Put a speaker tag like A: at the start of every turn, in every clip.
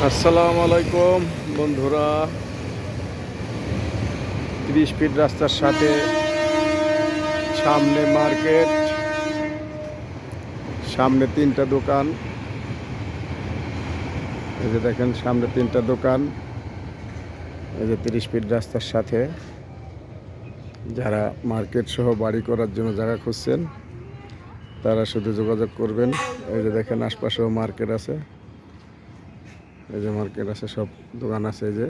A: আসসালামু আলাইকুম বন্ধুরা। 30 ফিট রাস্তার সাথে সামনে মার্কেট, সামনে 3টা দোকান। এই যে দেখেন সামনে 3টা দোকান। এই যে 30 ফিট রাস্তার সাথে যারা মার্কেট সহ বাড়ি করার জন্য জায়গা খুঁজছেন তারা শুধু যোগাযোগ করবেন। এই যে দেখেন আশপাশেও মার্কেট আছে, এই যে মার্কেট আছে, সব দোকান আছে। এই যে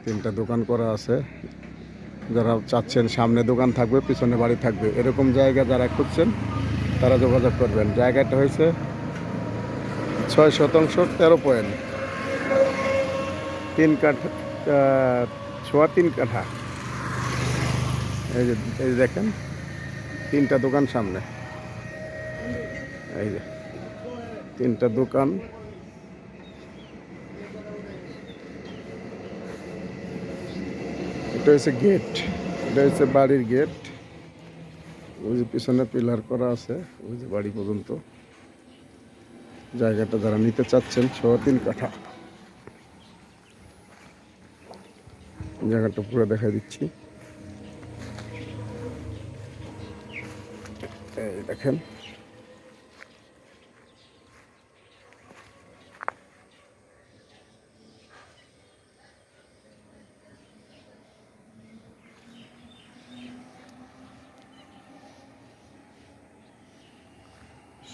A: 3টা দোকান করা আছে। যারা চাচ্ছেন সামনে দোকান থাকবে পিছনে বাড়ি থাকবে এরকম জায়গা যারা খুঁজছেন তারা যোগাযোগ করবেন। জায়গাটা হয়েছে 6 শতাংশ 13 পয়েন্ট 3 কাঠা, ছোয়া 3 কাঠা। এই যে এই যে দেখেন 3টা দোকান সামনে। এই যে 3টা দোকান। এটা হচ্ছে গেট, এটা হচ্ছে বাড়ির গেট। ওই যে পিছনে পিলার করা আছে, ওই যে বাড়ি পর্যন্ত। জায়গাটা যারা নিতে চাচ্ছেন 3 কাঠা। জায়গাটা পুরো দেখাই দিচ্ছি। এই দেখেন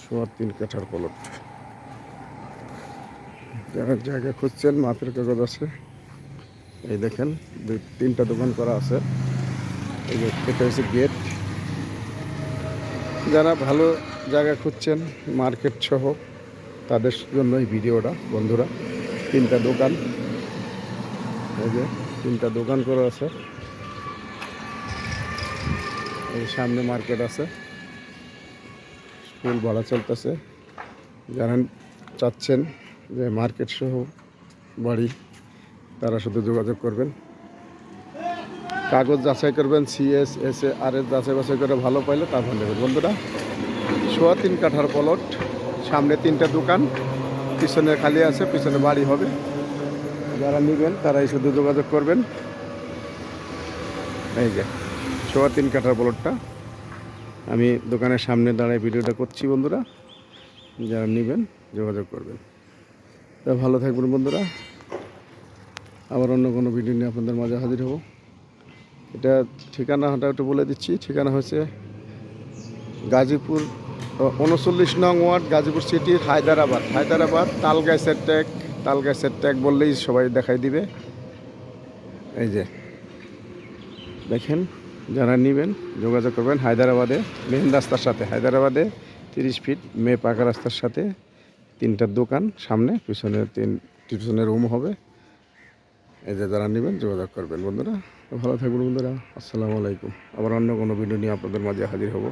A: সোয়া 3 কাঠার প্লট। যারা জায়গা খুঁজছেন মাপের কাগজ আছে। এই দেখেন 3টা দোকান করা আছে। এই যে এটা হচ্ছে গেট। যারা ভালো জায়গা খুঁজছেন মার্কেট সহ তাদের জন্য এই ভিডিওটা বন্ধুরা। 3টা দোকান, এই যে 3টা দোকান করা আছে। এই সামনে মার্কেট আছে, স্কুল ভাড়া চলতেছে। যারা চাচ্ছেন যে মার্কেট সহ বাড়ি তারা শুধু যোগাযোগ করবেন। কাগজ যাচাই করবেন, CS SA RS যাচাই বাছাই করে ভালো পাইলে তারপর নেবেন বন্ধুরা। সোয়া 3 কাঠার প্লট, সামনে 3টা দোকান, পিছনে খালি আছে, পিছনে বাড়ি হবে। যারা নেবেন তারাই শুধু যোগাযোগ করবেন। এই যে সোয়া 3 কাঠার প্লটটা আমি দোকানের সামনে দাঁড়ায় ভিডিওটা করছি বন্ধুরা। যারা নেবেন যোগাযোগ করবেন। তা ভালো থাকবেন বন্ধুরা। আবার অন্য কোনো ভিডিও নিয়ে আপনাদের মাঝে হাজির হব। এটা ঠিকানাটা একটু বলে দিচ্ছি। ঠিকানা হচ্ছে গাজীপুর 39 নং ওয়ার্ড, গাজীপুর সিটি, হায়দ্রাবাদ তালগাছের ট্যাগ বললেই সবাই দেখাই দিবে। এই যে দেখেন যারা নেবেন যোগাযোগ করবেন। হায়দ্রাবাদে মেন রাস্তার সাথে, হায়দ্রাবাদে 30 ফিট পাকা রাস্তার সাথে 3টা দোকান সামনে, পিছনে রুম হবে। এই যে যারা নেবেন যোগাযোগ করবেন বন্ধুরা। ভালো থাকবেন বন্ধুরা। আসসালামু আলাইকুম। আবার অন্য কোনো ভিডিও নিয়ে আপনাদের মাঝে হাজির হব।